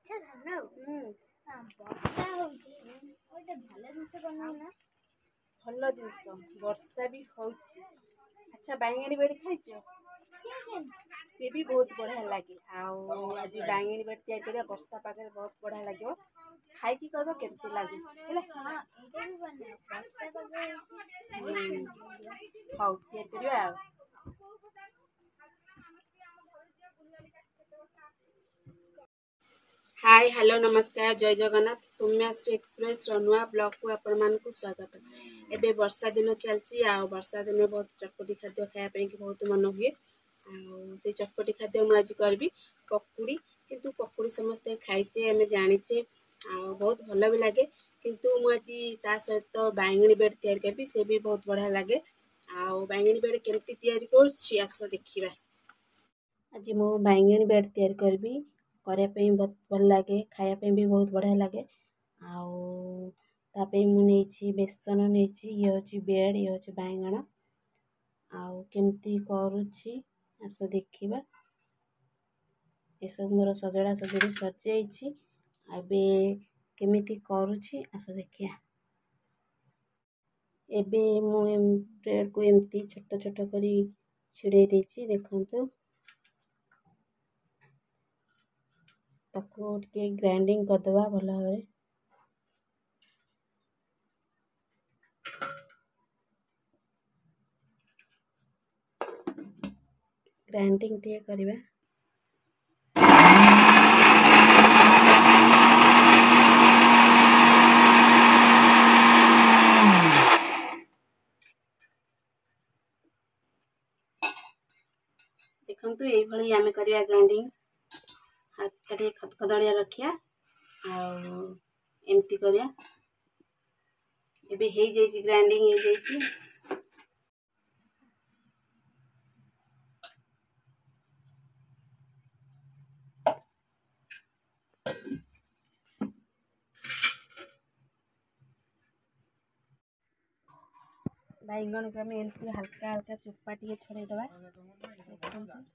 अच्छा धन्नो वर्षा होउची गोटे भल जिनस बनाउना भल जिनस वर्षा भी होउची। अच्छा बैंगनी बेड़ी खाइछो? सी भी बहुत बढ़िया लगे। आज बैंगनी बेड़ी तैयार करिया वर्षा पागे बहुत बढ़िया लगे। खाई की कहबो केमती लागी हैला। हां एटा भी बना वर्षा पागे हाउ तैयार करिया। हाय हेलो नमस्कार जय जगन्नाथ सौम्याश्री एक्सप्रेस नुआ ब्लॉग को आपण मानक स्वागत। एबे वर्षा दिन चलची आ वर्षा दिन बहुत चटपटी खाद्य खाया पे कि बहुत मन हुए। से चटपटी खाद्य मु आज करबी पकुड़ी। किंतु पकुड़ी समस्त खाइचे हमें जानिचे आ बहुत भल भी लगे। किंतु मु आज ता सहित बैंगनी बेड तैयार करबी से भी बहुत बढ़िया लगे। आ बैंगनी बेड केमती तैयार करछि आस देखिबा। आज मु बैंगनी बेड तैयार करबी करया पे बहुत भल लगे खाया पे भी बहुत बढ़िया लगे। आउ तापे मु नेछि बेसन नेछि ये होछि बेड ये होछि बैंगन आउ केमती करूछि आस देखिबा। ए सब मोर सजड़ा सजड़ी सज जाइछि एबे केमिति करूछि आस देखिया। एबे मु ब्रेड को एमती छोट छोट करी छिड़े देछि देखंतु। ताको टिके ग्राइंडिंग कर दवा भल भाबरे। ग्राइंडिंग टिके करिबा। देखंतु एई भली आमे करिया ग्राइंडिंग हाथ टिके खदखदड़िया रखिया आ एमती करिया। एबे हेई जाइछि ग्राइंडिंग हेई जाइछि। बैंगन को हमें एमती हल्का हल्का चुप्पा टिके छड़े दबा देखंतु।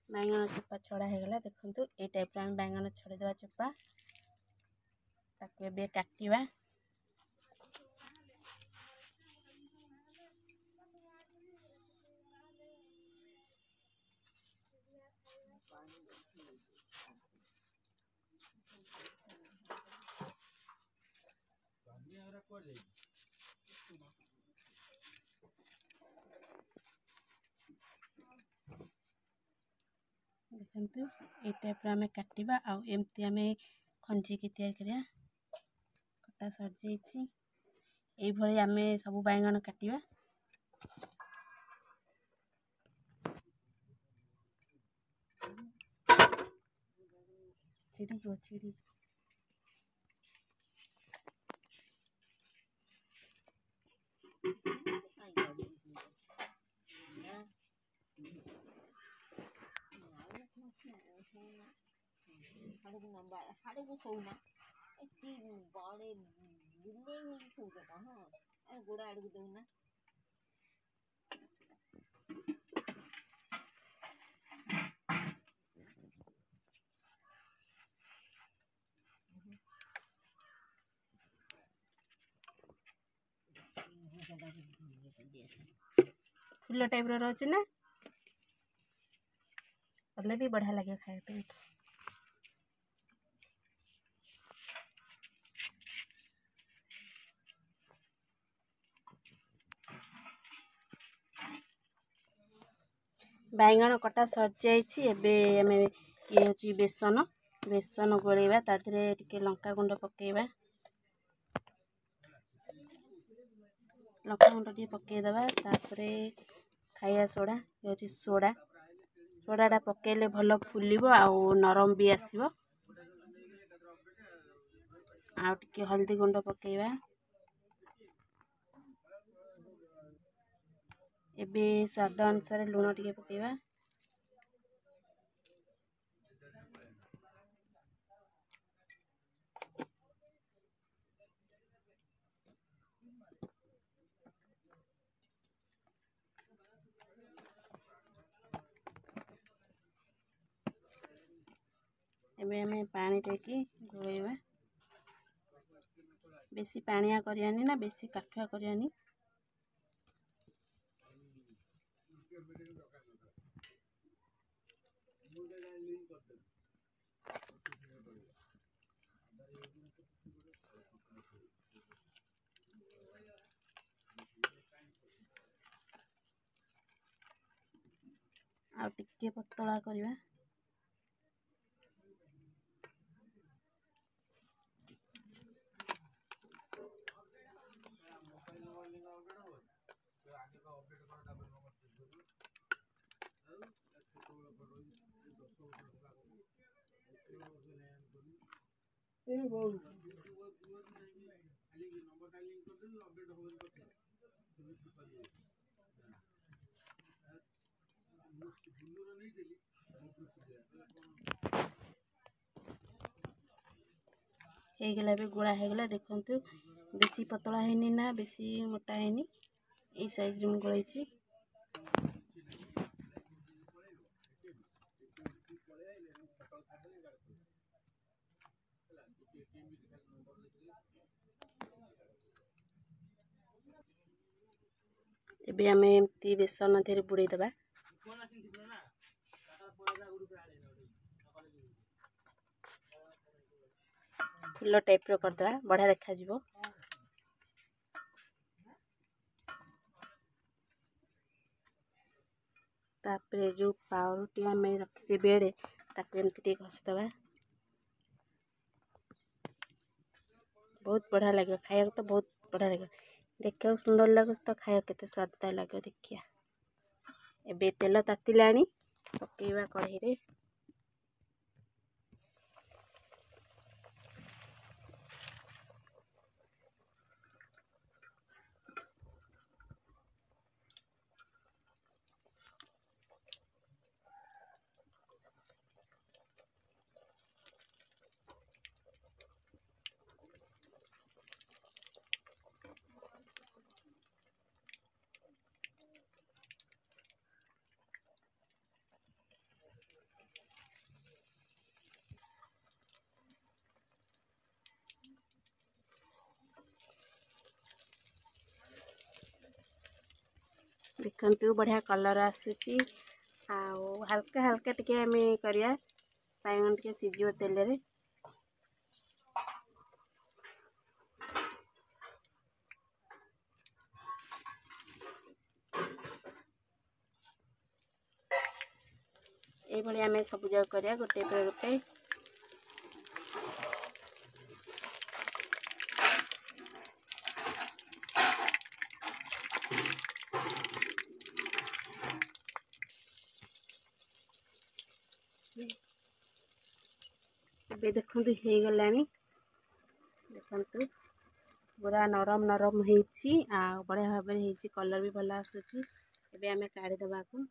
बैंगन चुप्पा छड़ा हो गला देखंतु। ए टाइप रे हम बैंगन छड़े दवा चुप्पा ताको एबे काटिबा। देखंतु ए टाइप रे हमें काटिबा आ एमती हमें खंजी की तैयार करिया। कटा सर जाइछि एई भली हमें सब बैंगन काटिबा। छिड़ी जो छिड़ी फुल टाइप रो रहछि ना कले भी बढ़िया लगे खाए पे। बैंगन कटा सर जाइछि एबे हमें ये होछि बेसन बेसन गोलेबा तादरे टिके लंका गुंड पकेइबा। लंका गुंड टिके पकेइ दबा तापरे खाया सोडा ये होछि सोडा सोडाटा पकेइले भल फुलिबो आ नरम भी आसीबो। आ टिके हल्दी गुंड पकेइबा। एबे स्वाद अनुसार लूण टिके पकेइबा। एबे हमें पानी देकी घोड़ेबा बेसी पानिया करियानी ना बेसी काठुआ करियानी। आ टिके पतला करवा। ହେଇଗଲା ଏବେ ଗୋଳା ହେଇଗଲା ଦେଖନ୍ତୁ बेसी पतला हैनी ना बेसी मोटा हैनी ए साइज रे गोळाइछि। एबे हमें एमती बेसन धीरे बुड़े दबा फुल टाइप रो करदबा बढ़िया देखा जिवो। तापरे जो पाउरुटी हमें रखी बेड़े ताकू एमती टे घसीदबा बहुत बढ़िया लगे खाया तो बहुत बढ़िया लगे देखा सुंदर लगे तो खाया केते स्वाद लगे देखिया। एबे तेल तातिलाणी पकेवा कढ़ाई रे देखंतु बढ़िया कलर आसुची आ हल्का हल्का टिके हमें करिया बैगन के सिजियो तेल रे। ए भली हमें सब जग करिया गोटे पे गोटे ए देखंतु हे गलानी देखंतु पूरा नरम नरम हेची आ बढ़िया भाबे हेची कलर भी भला आसुची। एबे हमें काढ़ी दबा को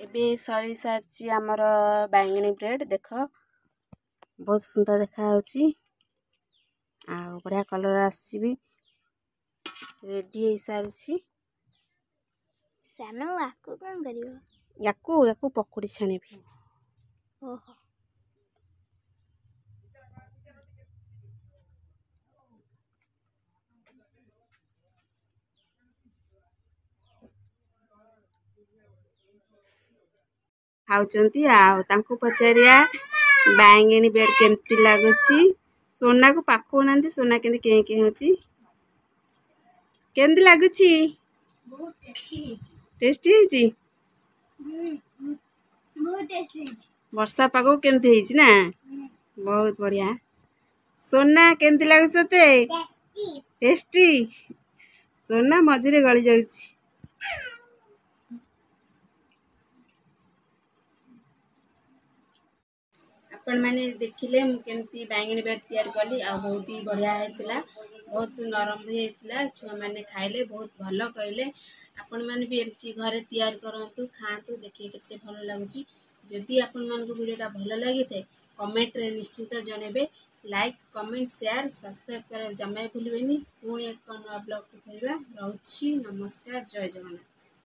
एबे सरी सारची आमर बैंगनी ब्रेड देख बहुत सुंदर देखा होची आ बढ़िया कलर आसी भी रेडी हो सारची। सानो आको कौन करियो याकू याकू पकोड़ी छाने भी। ओहो खाउचंती आउ तांको पचारिया बैंगनी बेड केमती लागुची सोना को पाखो नांदी सोना केंदी के होची केंदी लागुची बहुत टेस्टी टेस्टी होची बहुत टेस्टी वर्षा पागो केमती होची ना बहुत बढ़िया सोना केमती लागुचते टेस्टी टेस्टी सोना मझिरे गली जाउची आपण मैंने देखिले मुझे बैंगनी बेड तैयार कली आ बहुत ही बढ़िया होता बहुत नरम भी होता छुआ मैंने खाइले बहुत भल कहले आपण मैंने भी एमती घरे तैयार करंतु खातु देखिए केते भल लागुची जदि आपण मानको वीडियोटा भल लगी थे कमेंट रे निश्चित जनेबे लाइक कमेंट शेयर सब्सक्राइब कर जमा भूलबेनी पुणी एक नया ब्लॉग को कहबा रहउची नमस्कार जय जगन्नाथ।